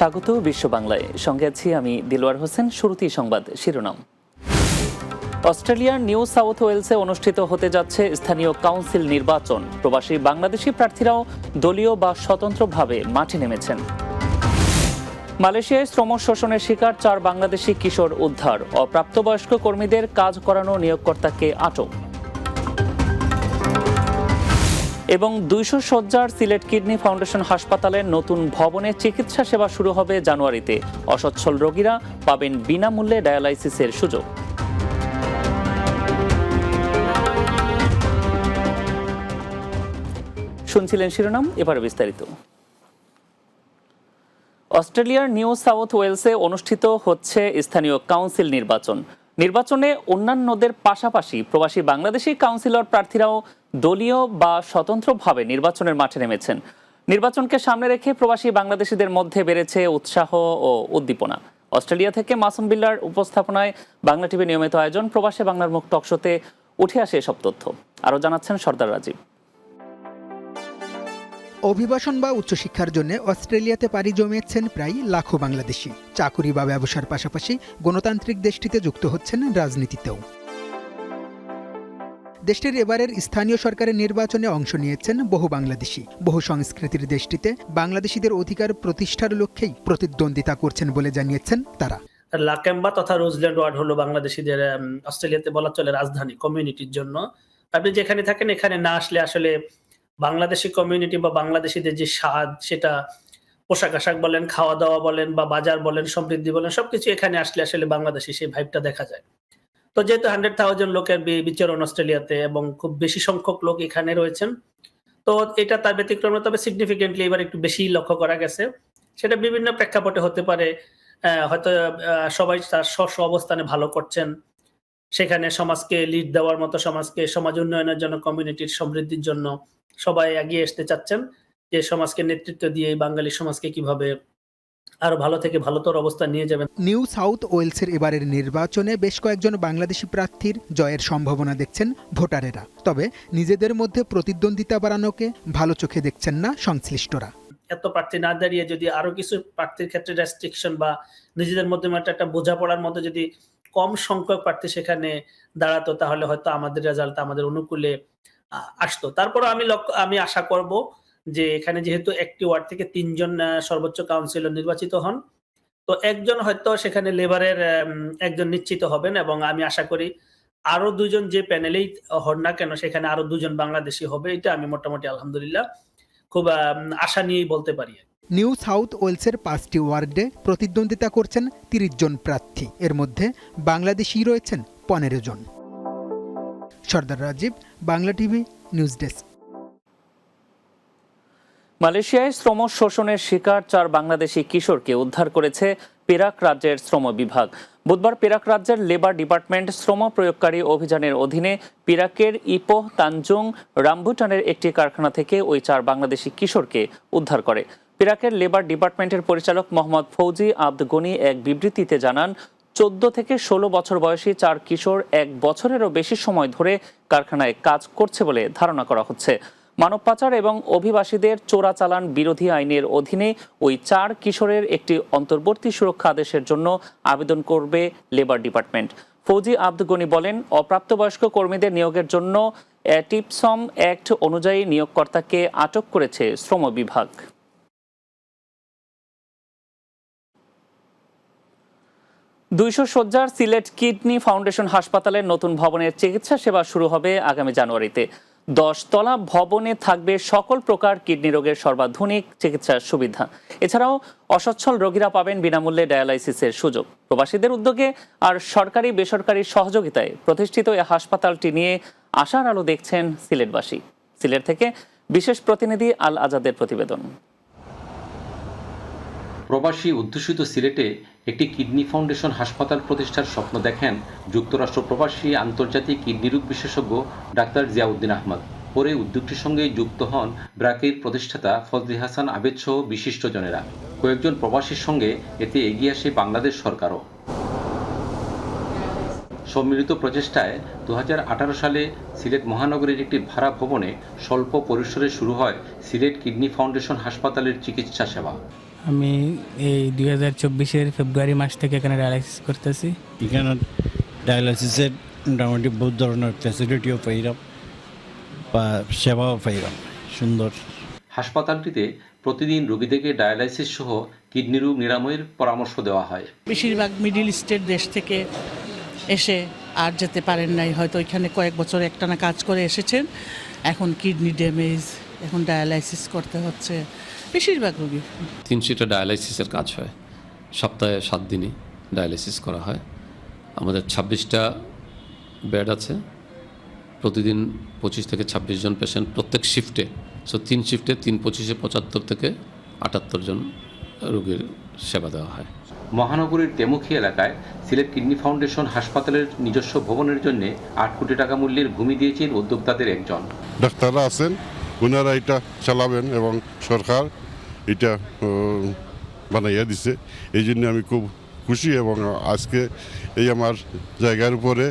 স্বাগত বিশ্ব বাংলায়, সঙ্গে আছি আমি দিলওয়ার হোসেন। শুরুতেই সংবাদ শিরোনাম। অস্ট্রেলিয়ার নিউ সাউথ ওয়েলসে অনুষ্ঠিত হতে যাচ্ছে স্থানীয় কাউন্সিল নির্বাচন। প্রবাসী বাংলাদেশি প্রার্থীরাও দলীয় বা স্বতন্ত্রভাবে মাঠে নেমেছেন। মালয়েশিয়ায় শ্রম শোষণের শিকার 4 বাংলাদেশি কিশোর উদ্ধার। অপ্রাপ্তবয়স্ক কর্মীদের কাজ করানো নিয়োগকর্তাকে আটক। এবং 200 শয্যার সিলেট কিডনি ফাউন্ডেশন হাসপাতালের নতুন ভবনে চিকিৎসা সেবা শুরু হবে জানুয়ারিতে। অসচ্ছল রোগীরা পাবেন বিনামূল্যে ডায়ালাইসিসের সুযোগ। শুনছিলেন শিরোনাম, এবার বিস্তারিত। অস্ট্রেলিয়ার নিউ সাউথ ওয়েলসে অনুষ্ঠিত হচ্ছে স্থানীয় কাউন্সিল নির্বাচন। নির্বাচনে অন্যান্যদের পাশাপাশি প্রবাসী বাংলাদেশি কাউন্সিলর প্রার্থীরাও দলীয় বা স্বতন্ত্রভাবে নির্বাচনের মাঠে নেমেছেন। নির্বাচনকে সামনে রেখে প্রবাসী বাংলাদেশিদের মধ্যে বেড়েছে উৎসাহ ও উদ্দীপনা। অস্ট্রেলিয়া থেকে মাসুম বিল্লার উপস্থাপনায় বাংলা টিভি নিয়মিত আয়োজন প্রবাসী বাংলার মুখ টকশোতে উঠে আসে এসব তথ্য। আরও জানাচ্ছেন সর্দার রাজীব। অভিবাসন বা উচ্চশিক্ষার জন্য অস্ট্রেলিয়াতে পাড়ি জমিয়েছেন প্রায় লাখো বাংলাদেশি। চাকুরি বা ব্যবসার পাশাপাশি গণতান্ত্রিক দেশটিতে যুক্ত হচ্ছেন রাজনীতিতেও। দেশটির এবারের স্থানীয় সরকারের নির্বাচনে অংশ নিয়েছেন বহু বাংলাদেশি। বহু সংস্কৃতির দেশটিতে বাংলাদেশিদের অধিকার প্রতিষ্ঠার লক্ষ্যেই প্রতিদ্বন্দ্বিতা করছেন বলে জানিয়েছেন তারা। লাকেম্বা তথা রোজল্যান্ড ওয়ার্ড হলো বাংলাদেশিদের অস্ট্রেলিয়াতে বলা চলে রাজধানী কমিউনিটির জন্য। আপনি যেখানে থাকেন এখানে না আসলে আসলে বাংলাদেশি কমিউনিটি বা বাংলাদেশিদের যে স্বাদ, সেটা পোশাক আশাক বলেন, খাওয়া দাওয়া বলেন বা বাজার বলেন, সমৃদ্ধি বলেন, সবকিছু এখানে আসলে আসলে বাংলাদেশি সেই ভাইবটা দেখা যায়। তো যেহেতু 100,000 লোকের বিচরণ অস্ট্রেলিয়াতে এবং খুব বেশি সংখ্যক লোক এখানে রয়েছেন, তো এটা তার ব্যতিক্রম। তবে সিগনিফিকেন্টলি এবার একটু বেশি লক্ষ্য করা গেছে। সেটা বিভিন্ন প্রেক্ষাপটে হতে পারে। হয়তো সবাই তার স্ব অবস্থানে ভালো করছেন, সেখানে সমাজকে লিড দেওয়ার মতো, সমাজ উন্নয়নের জন্য, কমিউনিটির সমৃদ্ধির জন্য সবাই এগিয়ে আসতে চাচ্ছেন যে সমাজকে নেতৃত্ব দিয়ে বাঙালি সমাজকে কিভাবে আরো ভালো থেকে ভালোতর অবস্থা নিয়ে যাবেন। নিউ সাউথ ওয়েলসের এবারের নির্বাচনে বেশ কয়েকজন বাংলাদেশি প্রার্থীর জয়ের সম্ভাবনা দেখছেন ভোটারেরা। তবে নিজেদের মধ্যে প্রতিদ্বন্দ্বিতা বাড়ানোকে ভালো চোখে দেখছেন না সংশ্লিষ্টরা। এত প্রার্থী না দাঁড়িয়ে যদি আরো কিছু প্রার্থীর ক্ষেত্রে রেস্ট্রিকশন বা নিজেদের মধ্যে একটা বোঝাপড়ার মধ্যে যদি কম সংখ্যক প্রার্থী সেখানে দাঁড়াতো, তাহলে হয়তো আমাদের রেজাল্ট আমাদের অনুকূলে আসতো। তারপরে আমি আশা করব যে এখানে যেহেতু একটি ওয়ার্ড থেকে 3 জন সর্বোচ্চ কাউন্সিলর নির্বাচিত হন, তো একজন হয়তো সেখানে লেবারের একজন নিশ্চিত হবেন এবং আমি আশা করি আরো 2 জন যে প্যানেলেই হন না কেন সেখানে আরো 2 জন বাংলাদেশি হবে। এটা আমি মোটামুটি আলহামদুলিল্লাহ খুব আশা নিয়েই বলতে পারি। নিউ সাউথ ওয়েলসের 5টি ওয়ার্ডে প্রতিদ্বন্দ্বিতা করছেন 30 জন প্রার্থী। এর মধ্যে বাংলাদেশি রয়েছেন 15 জন। Sardar Rajib, Bangla TV news desk. মালয়েশিয়ায় শ্রম শোষণের শিকার 4 বাংলাদেশি কিশোরকে উদ্ধার করেছে পেরাক রাজ্যের শ্রম বিভাগ। বুধবার পেরাক রাজ্যের লেবার ডিপার্টমেন্ট শ্রম প্রয়োগকারী অভিযানের অধীনে পেরাকের ইপোহ তানজুং রামবুটানের একটি কারখানা থেকে ওই 4 বাংলাদেশি কিশোরকে উদ্ধার করে। পেরাকের লেবার ডিপার্টমেন্টের পরিচালক মোহাম্মদ ফৌজি আব্দ গনি এক বিবৃতিতে জানান, 14 থেকে 16 বছর বয়সী 4 কিশোর 1 বছরেরও বেশি সময় ধরে কারখানায় কাজ করছে বলে ধারণা করা হচ্ছে। মানব পাচার এবং অভিবাসীদের চোরাচালান বিরোধী আইনের অধীনে ওই 4 কিশোরের একটি অন্তর্বর্তী সুরক্ষা আদেশের জন্য আবেদন করবে লেবার ডিপার্টমেন্ট। ফৌজি আব্দ গনি বলেন, অপ্রাপ্তবয়স্ক কর্মীদের নিয়োগের জন্য টিপসম অ্যাক্ট অনুযায়ী নিয়োগকর্তাকে আটক করেছে শ্রম বিভাগ। 200 শয্যার সিলেট কিডনি ফাউন্ডেশন হাসপাতালের নতুন ভবনের চিকিৎসা সেবা শুরু হবে আগামী জানুয়ারিতে। 10 তলা ভবনে থাকবে সকল প্রকার কিডনি রোগের সর্বাধুনিক চিকিৎসার সুবিধা। এছাড়াও অসচ্ছল রোগীরা পাবেন বিনামূল্যে ডায়ালাইসিসের সুযোগ। প্রবাসীদের উদ্যোগে আর সরকারি বেসরকারি সহযোগিতায় প্রতিষ্ঠিত এই হাসপাতালটি নিয়ে আশার আলো দেখছেন সিলেটবাসী। সিলেট থেকে বিশেষ প্রতিনিধি আল আজাদের প্রতিবেদন। প্রবাসী অধ্যুষিত সিলেটে একটি কিডনি ফাউন্ডেশন হাসপাতাল প্রতিষ্ঠার স্বপ্ন দেখেন যুক্তরাষ্ট্র প্রবাসী আন্তর্জাতিক কিডনি রোগ বিশেষজ্ঞ ডাক্তার জিয়াউদ্দিন আহমদ। পরে উদ্যোগটির সঙ্গে যুক্ত হন ব্র্যাকের প্রতিষ্ঠাতা ফজলি হাসান আবেদ সহ বিশিষ্টজনেরা। কয়েকজন প্রবাসীর সঙ্গে এতে এগিয়ে আসে বাংলাদেশ সরকারও। সম্মিলিত প্রচেষ্টায় 2018 সালে সিলেট মহানগরের একটি ভাড়া ভবনে স্বল্প পরিসরে শুরু হয় সিলেট কিডনি ফাউন্ডেশন হাসপাতালের চিকিৎসা সেবা। আমি এই 2024-এর ফেব্রুয়ারি মাস থেকে এখানে ডায়ালাইসিস করতেছি। এখানে ডায়ালাইসিসের মোটামুটি বহুত ধরনের ফ্যাসিলিটিও পাইলাম বা সেবাও পাইলাম সুন্দর। হাসপাতালটিতে প্রতিদিন রোগীদেরকে ডায়ালাইসিস সহ কিডনি রোগ নিরাময়ের পরামর্শ দেওয়া হয়। বেশিরভাগ মিডল ইস্টের দেশ থেকে এসে আর যেতে পারেন নাই, হয়তো ওইখানে কয়েক বছর একটানা কাজ করে এসেছেন, এখন কিডনি ড্যামেজ, এখন ডায়ালাইসিস করতে হচ্ছে বেশিরভাগ রোগী। 300টা ডায়ালাইসিসের কাজ হয়, সপ্তাহে 7 দিনই ডায়ালাইসিস করা হয়। আমাদের 26টা বেড আছে, প্রতিদিন 25 থেকে 26 জন পেশেন্ট প্রত্যেক শিফটে। 3 শিফটে 3 25-এ 75 থেকে 78 জন রোগীর সেবা দেওয়া হয়। মহানগরীর তেমুখী এলাকায় সিলেট কিডনি ফাউন্ডেশন হাসপাতালের নিজস্ব ভবনের জন্য 8 কোটি টাকা মূল্যের ভূমি দিয়েছেন উদ্যোক্তাদের একজন। ডাক্তাররা আছেন, ওনারা এটা চালাবেন এবং সরকার এটা বানাইয়া দিছে। এই জন্য আমি খুব খুশি এবং আজকে এই আমার জায়গার উপরে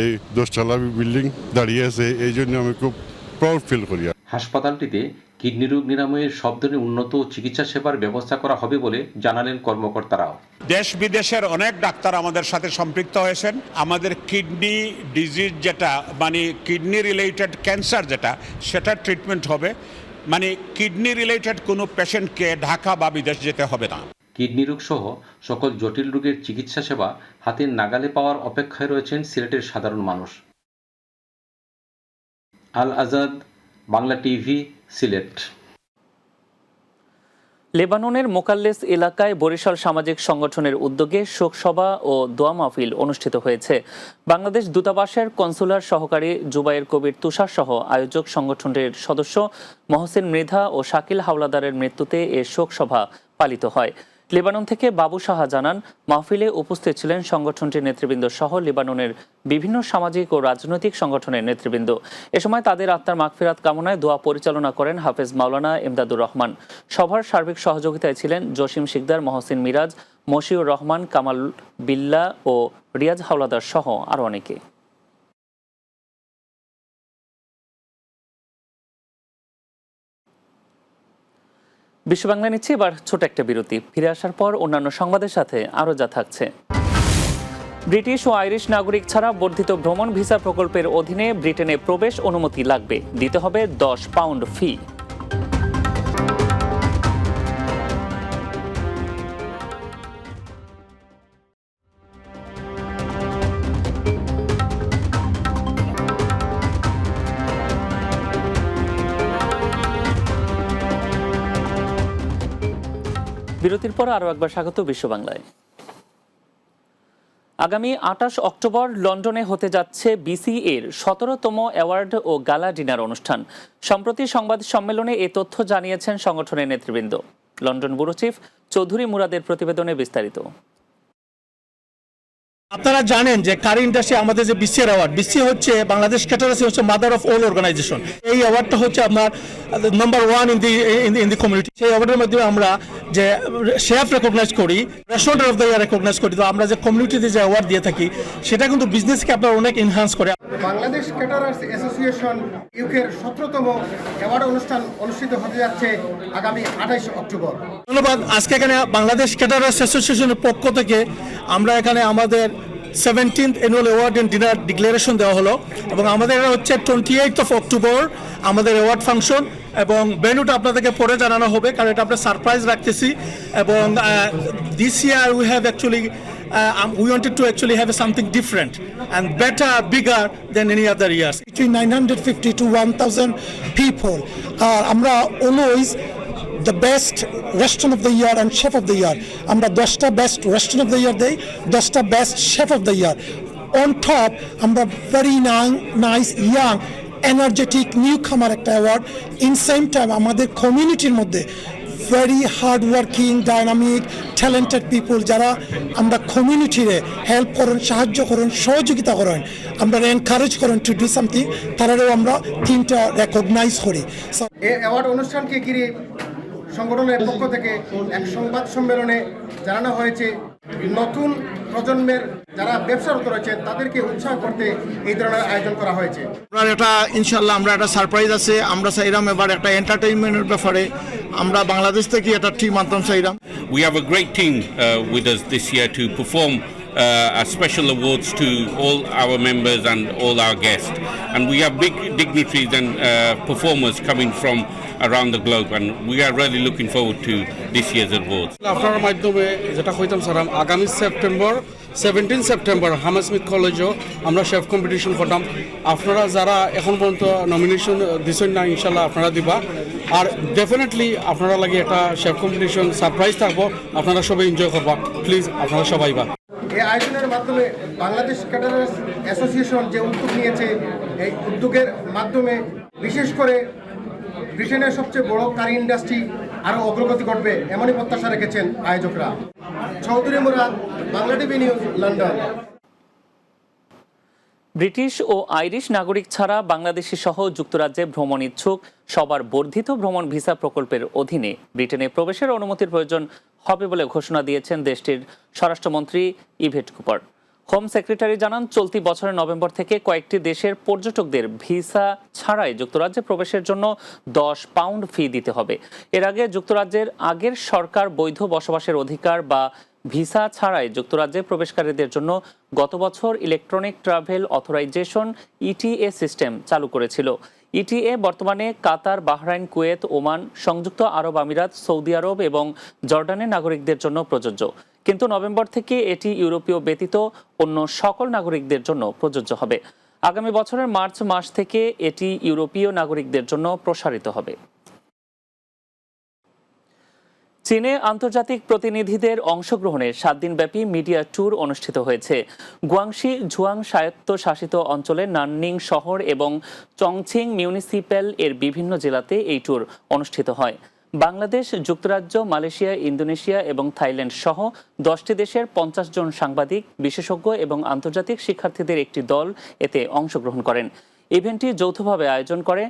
এই 10তলা বিল্ডিং দাঁড়িয়ে আছে, এই জন্য আমি খুব প্রাউড ফিল করি। হাসপাতালটিতে কিডনি রোগ নিরাময়ের সব ধরনের উন্নত চিকিৎসা সেবার ব্যবস্থা করা হবে বলে জানালেন কর্মকর্তারাও। দেশ বিদেশের অনেক ডাক্তার আমাদের সাথে সম্পৃক্ত হয়েছেন। আমাদের কিডনি ডিজিজ যেটা মানে কিডনি রিলেটেড ক্যান্সার যেটা, সেটার ট্রিটমেন্ট হবে। মানে কিডনি রিলেটেড কোনো পেশেন্টকে ঢাকা বা বিদেশ যেতে হবে না। কিডনি রোগ সহ সকল জটিল রোগের চিকিৎসা সেবা হাতের নাগালে পাওয়ার অপেক্ষায় রয়েছেন সিলেটের সাধারণ মানুষ। আল আজাদ, বাংলা টিভি, সিলেট। লেবাননের মোকাল্লেস এলাকায় বরিশাল সামাজিক সংগঠনের উদ্যোগে শোকসভা ও দোয়া মাহফিল অনুষ্ঠিত হয়েছে। বাংলাদেশ দূতাবাসের কনসুলার সহকারী জুবায়ের কবির তুষার সহ আয়োজক সংগঠনের সদস্য মহসিন মৃধা ও শাকিল হাওলাদারের মৃত্যুতে এ শোকসভা পালিত হয়। লেবানন থেকে বাবু সাহা জানান, মাহফিলে উপস্থিত ছিলেন সংগঠনটির নেতৃবৃন্দ সহ লেবাননের বিভিন্ন সামাজিক ও রাজনৈতিক সংগঠনের নেতৃবৃন্দ। এ সময় তাদের আত্মার মাগফিরাত কামনায় দোয়া পরিচালনা করেন হাফেজ মাওলানা ইমদাদুর রহমান। সভার সার্বিক সহযোগিতায় ছিলেন জসিম শিকদার, মহসিন মিরাজ, মশিউর রহমান, কামাল বিল্লা ও রিয়াজ হাওলাদার সহ আরও অনেকে। বিশ্ব বাংলা নিচ্ছে এবার ছোট একটা বিরতি। ফিরে আসার পর অন্যান্য সংবাদের সাথে আরও যা থাকছে। ব্রিটিশ ও আইরিশ নাগরিক ছাড়া বর্ধিত ভ্রমণ ভিসা প্রকল্পের অধীনে ব্রিটেনে প্রবেশ অনুমতি লাগবে, দিতে হবে 10 পাউন্ড ফি। বিরতির পর আরও একবার স্বাগত বিশ্ব বাংলায়। আগামী 28 অক্টোবর লন্ডনে হতে যাচ্ছে বিসিএর 17তম অ্যাওয়ার্ড ও গালা ডিনার অনুষ্ঠান। সম্প্রতি সংবাদ সম্মেলনে এ তথ্য জানিয়েছেন সংগঠনের নেতৃবৃন্দ। লন্ডন ব্যুরো চিফ চৌধুরী মুরাদের প্রতিবেদনে বিস্তারিত। আপনারা জানেন যে কারি ইন্ডাস্ট্রি আমাদের যে বিসিএর অ্যাওয়ার্ড, বিসি হচ্ছে বাংলাদেশ ক্যাটারাসি হচ্ছে মাদার অফ অল অর্গানাইজেশন। এই অ্যাওয়ার্ডটা হচ্ছে আপনার নাম্বার 1 ইন দি কমিউনিটি। সেই অ্যাওয়ার্ডের মাধ্যমে আমরা যে শেফ রেকগনাইজ করি, restaurant of the year recognise করি। তো আমরা যে কমিউনিটিতে যে অ্যাওয়ার্ড দিয়ে থাকি সেটা কিন্তু বিজনেসকে আপনার অনেক এনহান্স করে। বাংলাদেশ ক্যাটারার্স অ্যাসোসিয়েশন ইউকের 17তম অ্যাওয়ার্ড অনুষ্ঠান অনুষ্ঠিত হতে যাচ্ছে আগামী 28 অক্টোবর। ধন্যবাদ। আজকে এখানে বাংলাদেশ ক্যাটারার্স অ্যাসোসিয়েশনের পক্ষ থেকে আমরা এখানে আমাদের 17th annual award and dinner declaration দেওয়া হলো এবং আমাদের হচ্ছে 28th অফ অক্টোবর আমাদের অ্যাওয়ার্ড ফাংশন এবং ভেন্যুটা আপনাদেরকে পরে জানানো হবে, কারণ এটা আমরা সারপ্রাইজ রাখতেছি। এবং this year we have actually we wanted to actually have something different and better, bigger than any other years. Between 950 to 1000 people. আমরা always the best restaurant of the year and chef of the year. আমরা 10টা best restaurant of the year দেই, 10টা best chef of the year. On top, আমরা very nice, young, energetic newcomer একটা award. In same time, আমাদের কমিউনিটির মধ্যে very hard working, dynamic, talented people যারা আমরা কমিউনিটিরে হেল্প করেন, সাহায্য করেন, সহযোগিতা করেন, আমরা এনকারেজ করেন টু ডু সামথিং, তারাও আমরা 3টা রেকগনাইজ করি। এই অ্যাওয়ার্ড অনুষ্ঠানকে ঘিরে সংগঠনের পক্ষ থেকে এক সংবাদ সম্মেলনে জানানো হয়েছে নতুন প্রজন্মের যারা ব্যবসারত রয়েছেন তাদেরকে উৎসাহ করতে এই ধরনের আয়োজন করা হয়েছে। এটা ইনশাল্লাহ আমরা একটা সারপ্রাইজ আছে। আমরা চাইলাম এবার একটা এন্টারটেইনমেন্টের ব্যাপারে আমরা বাংলাদেশ থেকে একটা টিম আনতাম চাইলাম। We have a great team with us this year to perform special awards to all our members and all our guests. And we have big dignitaries and performers coming from around the globe, and we are really looking forward to this year's awards. আপনার মাধ্যমে যেটা কইতাম sir, আগামী September 17 September হামাসমিথ কলেজও আমরা chef competition করতাম। আপনারা যারা এখন পর্যন্ত নমিনেশন দিচ্ছেন না, ইনশাল্লাহ আপনারা দিবা। আর ডেফিনেটলি আপনারা লাগে একটা শেফ কম্পিটিশন সারপ্রাইজ থাকবো, আপনারা সবাই এনজয় করবা। প্লিজ আপনারা সবাই বা। এই আয়োজনের মাধ্যমে বাংলাদেশ ক্যাটারার্স অ্যাসোসিয়েশন যে উদ্যোগ নিয়েছে, এই উদ্যোগের মাধ্যমে বিশেষ করে ব্রিটেনের সবচেয়ে বড় কারি ইন্ডাস্ট্রি আরও অগ্রগতি ঘটবে এমনই প্রত্যাশা রেখেছেন আয়োজকরা। Chowdhury Murad, Bangla TV news, London. British ও আইরিশ নাগরিক ছাড়া বাংলাদেশি সহ যুক্তরাজ্যে ভ্রমণ ইচ্ছুক সবার বর্ধিত ভ্রমণ ভিসা প্রকল্পের অধীনে ব্রিটেনে প্রবেশের অনুমতির প্রয়োজন হবে বলে ঘোষণা দিয়েছেন দেশটির স্বরাষ্ট্রমন্ত্রী ইভেট কুপার। হোম সেক্রেটারি জানান, চলতি বছরের নভেম্বর থেকে কয়েকটি দেশের পর্যটকদের ভিসা ছাড়াই যুক্তরাজ্যে প্রবেশের জন্য 10 পাউন্ড ফি দিতে হবে। এর আগে যুক্তরাজ্যের আগের সরকার বৈধ বসবাসের অধিকার বা ভিসা ছাড়াই যুক্তরাজ্যে প্রবেশকারীদের জন্য গত বছর electronic travel authorisation ETE system চালু করেছিল। ইটিএ বর্তমানে কাতার, বাহরাইন, কুয়েত, ওমান, সংযুক্ত আরব আমিরাত, সৌদি আরব এবং জর্ডানের নাগরিকদের জন্য প্রযোজ্য, কিন্তু নভেম্বর থেকে এটি ইউরোপীয় ব্যতীত অন্য সকল নাগরিকদের জন্য প্রযোজ্য হবে। আগামী বছরের মার্চ মাস থেকে এটি ইউরোপীয় নাগরিকদের জন্য প্রসারিত হবে। চীনে আন্তর্জাতিক প্রতিনিধিদের অংশগ্রহণে 7 দিনব্যাপী মিডিয়া ট্যুর অনুষ্ঠিত হয়েছে। গুয়াংশি ঝুয়াং স্বায়ত্তশাসিত অঞ্চলের নাননিং শহর এবং চংচিং মিউনিসিপ্যাল এর বিভিন্ন জেলাতে এই ট্যুর অনুষ্ঠিত হয়। বাংলাদেশ, যুক্তরাজ্য, মালয়েশিয়া, ইন্দোনেশিয়া এবং থাইল্যান্ড সহ 10টি দেশের 50 জন সাংবাদিক, বিশেষজ্ঞ এবং আন্তর্জাতিক শিক্ষার্থীদের একটি দল এতে অংশগ্রহণ করেন। ইভেন্টটি যৌথভাবে আয়োজন করে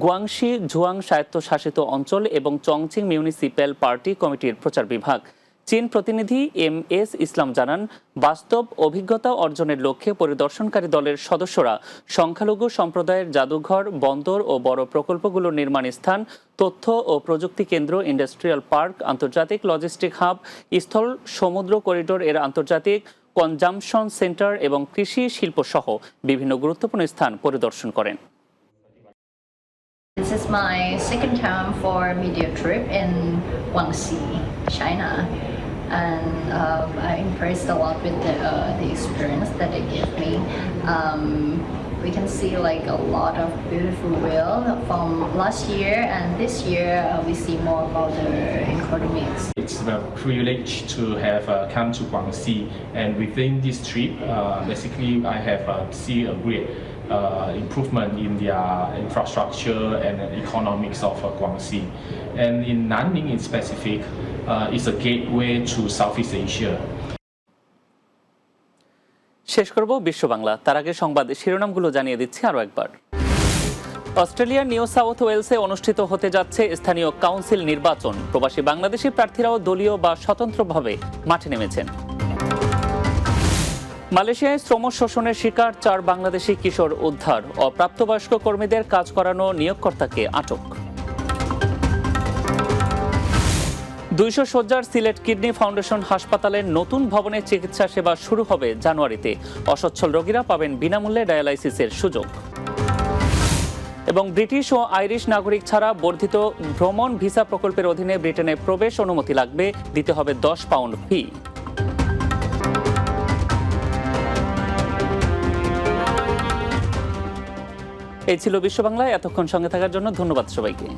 গুয়াংশি ঝুয়াং স্বায়ত্তশাসিত অঞ্চল এবং চংচিং মিউনিসিপ্যাল পার্টি কমিটির প্রচার বিভাগ। চীন প্রতিনিধি MS ইসলাম জানান, বাস্তব অভিজ্ঞতা অর্জনের লক্ষ্যে পরিদর্শনকারী দলের সদস্যরা সংখ্যালঘু সম্প্রদায়ের জাদুঘর, বন্দর ও বড় প্রকল্পগুলোর নির্মাণ স্থান, তথ্য ও প্রযুক্তি কেন্দ্র, ইন্ডাস্ট্রিয়াল পার্ক, আন্তর্জাতিক লজিস্টিক হাব, স্থল সমুদ্র করিডোর এর আন্তর্জাতিক কনজামশন সেন্টার এবং কৃষি শিল্প সহ বিভিন্ন গুরুত্বপূর্ণ স্থান পরিদর্শন করেন। This is my second time for a media trip in Guangxi, China, and I'm impressed a lot with the experience that they gave me. We can see like a lot of beautiful whale from last year, and this year we see more about the economics. It's a privilege to have come to Guangxi, and within this trip, basically I have seen a great improvement in their infrastructure and economics of Guangxi. And in Nanning in specific, it's a gateway to Southeast Asia. শেষ করব বিশ্ব বাংলা, তার আগে সংবাদ শিরোনামগুলো জানিয়ে দিচ্ছি আরও একবার। অস্ট্রেলিয়ার নিউ সাউথ ওয়েলসে অনুষ্ঠিত হতে যাচ্ছে স্থানীয় কাউন্সিল নির্বাচন। প্রবাসী বাংলাদেশি প্রার্থীরাও দলীয় বা স্বতন্ত্রভাবে মাঠে নেমেছেন। মালয়েশিয়ায় শ্রম শোষণের শিকার 4 বাংলাদেশি কিশোর উদ্ধার। অপ্রাপ্তবয়স্ক কর্মীদের কাজ করানো নিয়োগকর্তাকে আটক। 200 শয্যার সিলেট কিডনি ফাউন্ডেশন হাসপাতালের নতুন ভবনে চিকিৎসা সেবা শুরু হবে জানুয়ারিতে। অসচ্ছল রোগীরা পাবেন বিনামূল্যে ডায়ালাইসিসের সুযোগ। এবং ব্রিটিশ ও আইরিশ নাগরিক ছাড়া বর্ধিত ভ্রমণ ভিসা প্রকল্পের অধীনে ব্রিটেনে প্রবেশ অনুমতি লাগবে, দিতে হবে 10 পাউন্ড ফি। এই ছিল বিশ্ব বাংলায়। এতক্ষণ সঙ্গে থাকার জন্য ধন্যবাদ সবাইকে।